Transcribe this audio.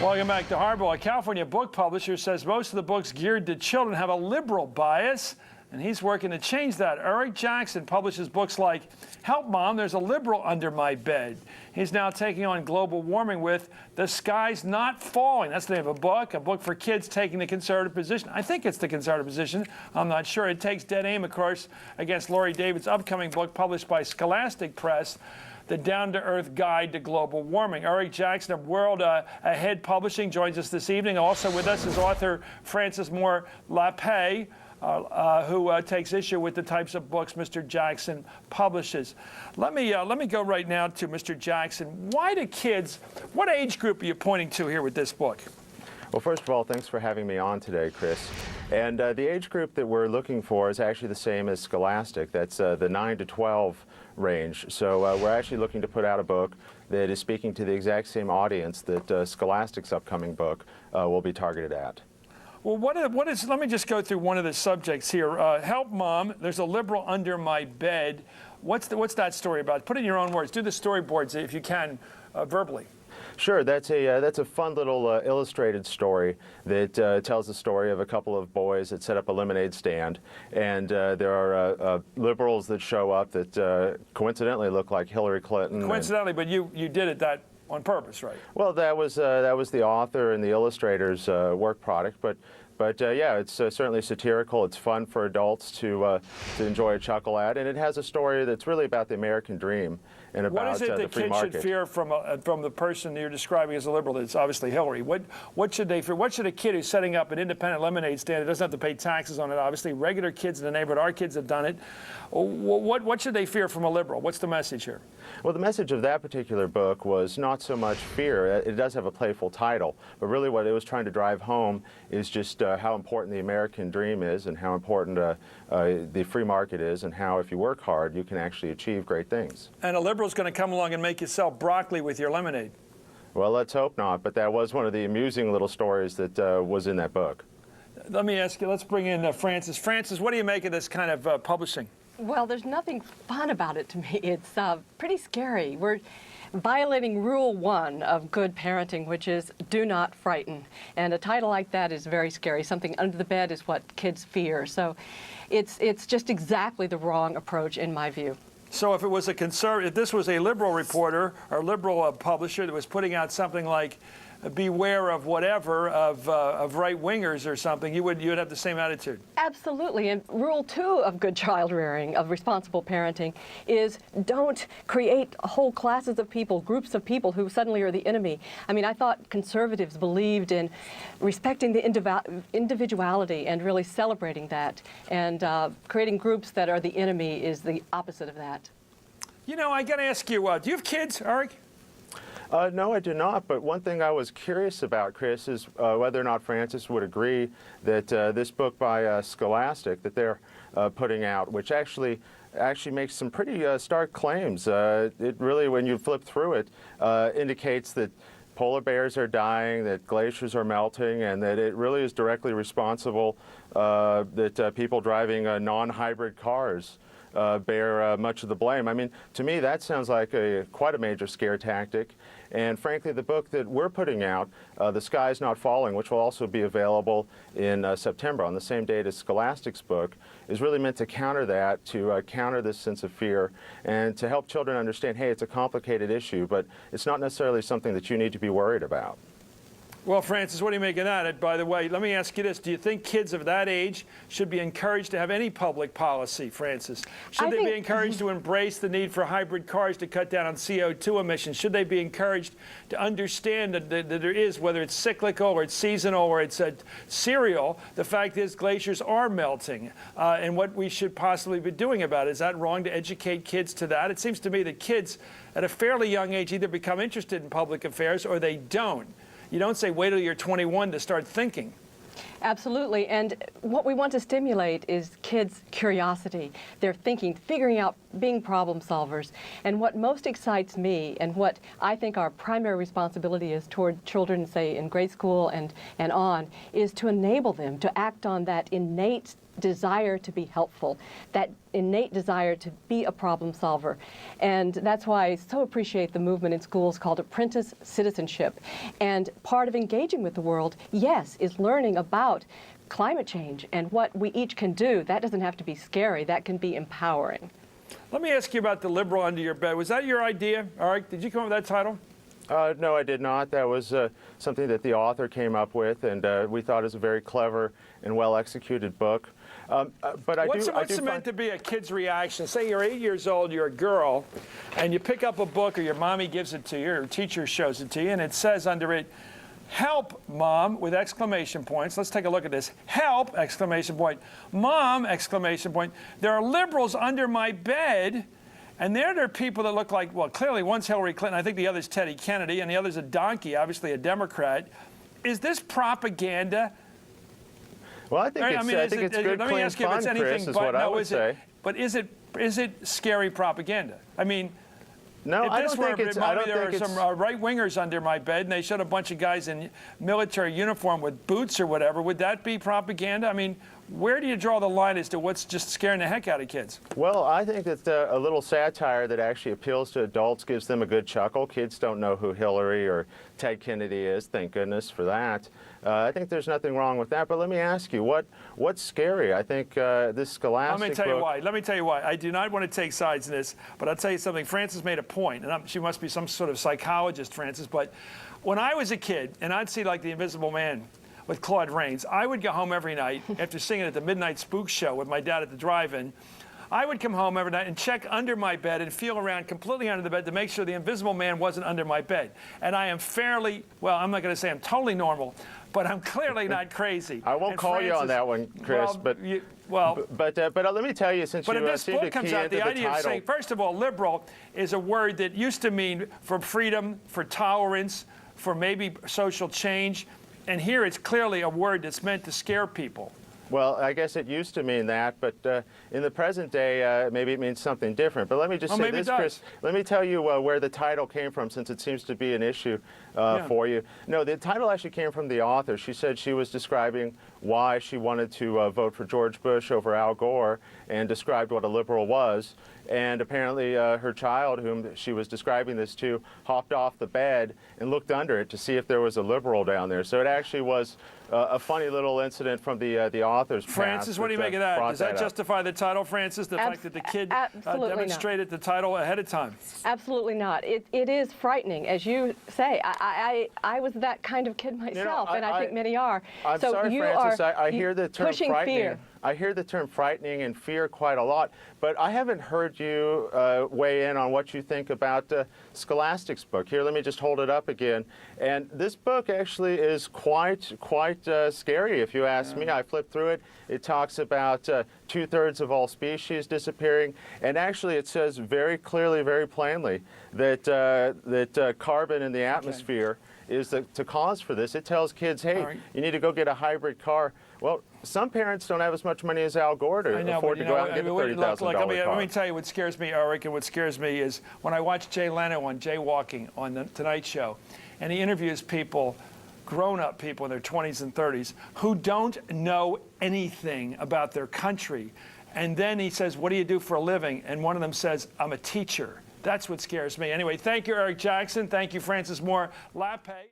Welcome back to Hardball. A California book publisher says most of the books geared to children have a liberal bias, and he's working to change that. Eric Jackson publishes books like Help Mom, There's a Liberal Under My Bed. He's now taking on global warming with The Sky's Not Falling. That's the name of a book for kids taking the conservative position. I think it's the conservative position. I'm not sure. It takes dead aim, of course, against Laurie David's upcoming book published by Scholastic Press, The Down-to-Earth Guide to Global Warming. Eric Jackson of World Ahead Publishing joins us this evening. Also with us is author Frances Moore Lappé, who takes issue with the types of books Mr. Jackson publishes. Let me go right now to Mr. Jackson. Why do kids, what age group are you pointing to here with this book? Well, first of all, thanks for having me on today, Chris. And the age group that we're looking for is actually the same as Scholastic. That's the 9 to 12 range. So we're actually looking to put out a book that is speaking to the exact same audience that Scholastic's upcoming book will be targeted at. Well, what is, let me just go through one of the subjects here. Help Mom, There's a Liberal Under My Bed. What's that story about? Put it in your own words. Do the storyboards if you can, verbally. Sure, that's a fun little illustrated story that tells the story of a couple of boys that set up a lemonade stand, and there are liberals that show up that coincidentally look like Hillary Clinton. Coincidentally, but you did it that on purpose, right? Well, that was the author and the illustrator's work product, but yeah, it's certainly satirical. It's fun for adults to enjoy a chuckle at, and it has a story that's really about the American dream and about the free market. What is it that kids should fear from the person you're describing as a liberal? That's obviously Hillary. What should they fear? What should a kid who's setting up an independent lemonade stand that doesn't have to pay taxes on it? Obviously, regular kids in the neighborhood, our kids have done it. What should they fear from a liberal? What's the message here? Well, the message of that particular book was not so much fear. It does have a playful title, but really what it was trying to drive home is just how important the American dream is and how important the free market is and how if you work hard, you can actually achieve great things. And a liberal's going to come along and make you sell broccoli with your lemonade. Well, let's hope not, but that was one of the amusing little stories that was in that book. Let me ask you, let's bring in Frances. Frances, what do you make of this kind of publishing? Well, there's nothing fun about it to me. It's pretty scary. We're violating Rule 1 of good parenting, which is do not frighten. And a title like that is very scary. Something under the bed is what kids fear. So it's just exactly the wrong approach in my view. So if it was if this was a liberal reporter or liberal publisher that was putting out something like beware of whatever, of right-wingers or something, you would have the same attitude. Absolutely. And Rule 2 of good child rearing, of responsible parenting, is don't create whole classes of people, groups of people who suddenly are the enemy. I mean, I thought conservatives believed in respecting the individuality and really celebrating that. And creating groups that are the enemy is the opposite of that. You know, I got to ask you, do you have kids, Eric? No, I do not, but one thing I was curious about, Chris, is whether or not Frances would agree that this book by Scholastic that they're putting out, which actually makes some pretty stark claims. It really, when you flip through it, indicates that polar bears are dying, that glaciers are melting, and that it really is directly responsible that people driving non-hybrid cars bear much of the blame. I mean, to me, that sounds like quite a major scare tactic. And frankly, the book that we're putting out, The Sky's Not Falling, which will also be available in September on the same date as Scholastic's book, is really meant to counter that, to counter this sense of fear, and to help children understand, hey, it's a complicated issue, but it's not necessarily something that you need to be worried about. Well, Frances, what do you make of that? By the way, let me ask you this. Do you think kids of that age should be encouraged to have any public policy, Frances? Should they be encouraged to embrace the need for hybrid cars to cut down on CO2 emissions? Should they be encouraged to understand that there is, whether it's cyclical or it's seasonal or it's serial, the fact is glaciers are melting and what we should possibly be doing about it? Is that wrong to educate kids to that? It seems to me that kids at a fairly young age either become interested in public affairs or they don't. You don't say wait till you're 21 to start thinking. Absolutely, and what we want to stimulate is kids' curiosity, their thinking, figuring out, being problem solvers. And what most excites me and what I think our primary responsibility is toward children, say, in grade school and on, is to enable them to act on that innate desire to be helpful, that innate desire to be a problem solver. And that's why I so appreciate the movement in schools called apprentice citizenship. And part of engaging with the world, yes, is learning about climate change and what we each can do. That doesn't have to be scary. That can be empowering. Let me ask you about the liberal under your bed. Was that your idea, Eric? Did you come up with that title? No, I did not. That was something that the author came up with, and we thought it was a very clever and well-executed book. But What's meant to be a kid's reaction? Say you're 8 years old, you're a girl, and you pick up a book, or your mommy gives it to you, or teacher shows it to you, and it says under it, "Help, Mom," with exclamation points. Let's take a look at this. "Help!" Exclamation point. "Mom!" Exclamation point. "There are liberals under my bed." And there are people that look like, well, clearly one's Hillary Clinton, I think the other's Teddy Kennedy, and the other's a donkey, obviously a Democrat. Is this propaganda? Well, I think it's good, let me ask you if it's anything Chris, is what I would say. But is it scary propaganda? I mean, no, I don't think it's. I don't there think are some right-wingers under my bed, and they showed a bunch of guys in military uniform with boots or whatever. Would that be propaganda? I mean, where do you draw the line as to what's just scaring the heck out of kids? Well, I think that a little satire that actually appeals to adults gives them a good chuckle. Kids don't know who Hillary or Ted Kennedy is, thank goodness for that. I think there's nothing wrong with that. But let me ask you, what's scary? I think this Scholastic Let me tell you book. why. Let me tell you why. I do not want to take sides in this, but I'll tell you something. Frances made a point, and she must be some sort of psychologist, Frances. But when I was a kid, and I'd see like The Invisible Man with Claude Rains, I would go home every night after singing at the Midnight Spook Show with my dad at the drive-in. I would come home every night and check under my bed and feel around completely under the bed to make sure the Invisible Man wasn't under my bed. And I am fairly, well, I'm not going to say I'm totally normal, but I'm clearly not crazy. I won't call you on that one, Chris. But let me tell you, since but you if this seem to book comes key out, into the the idea of title. saying, first of all, liberal is a word that used to mean for freedom, for tolerance, for maybe social change. And here it's clearly a word that's meant to scare people. Well, I guess it used to mean that, but in the present day, maybe it means something different. But let me just say this, Chris. Let me tell you where the title came from, since it seems to be an issue for you. No, the title actually came from the author. She said she was describing why she wanted to vote for George Bush over Al Gore, and described what a liberal was. And apparently her child, whom she was describing this to, hopped off the bed and looked under it to see if there was a liberal down there. So it actually was a funny little incident from the author's Frances, what do you make of that? Does that justify the title, Frances, the fact that the kid demonstrated the title ahead of time? Absolutely not. It is frightening, as you say. I was that kind of kid myself, and I think many are. I'm so sorry, you Frances, are I hear the term pushing frightening. fear. I hear the term frightening and fear quite a lot, but I haven't heard you weigh in on what you think about Scholastic's book. Here, let me just hold it up again. And this book actually is quite scary, if you ask me. I flipped through it. It talks about 2/3 of all species disappearing, and actually it says very clearly, very plainly, that carbon in the atmosphere is the cause for this. It tells kids, hey, you need to go get a hybrid car. Well, some parents don't have as much money as Al Gore to afford to go out and get a $30,000 car. Let me tell you what scares me, Eric, and what scares me is when I watch Jay Leno on Jaywalking on the Tonight Show, and he interviews people, grown-up people in their 20s and 30s, who don't know anything about their country. And then he says, what do you do for a living? And one of them says, I'm a teacher. That's what scares me. Anyway, thank you, Eric Jackson. Thank you, Frances Moore Lappé.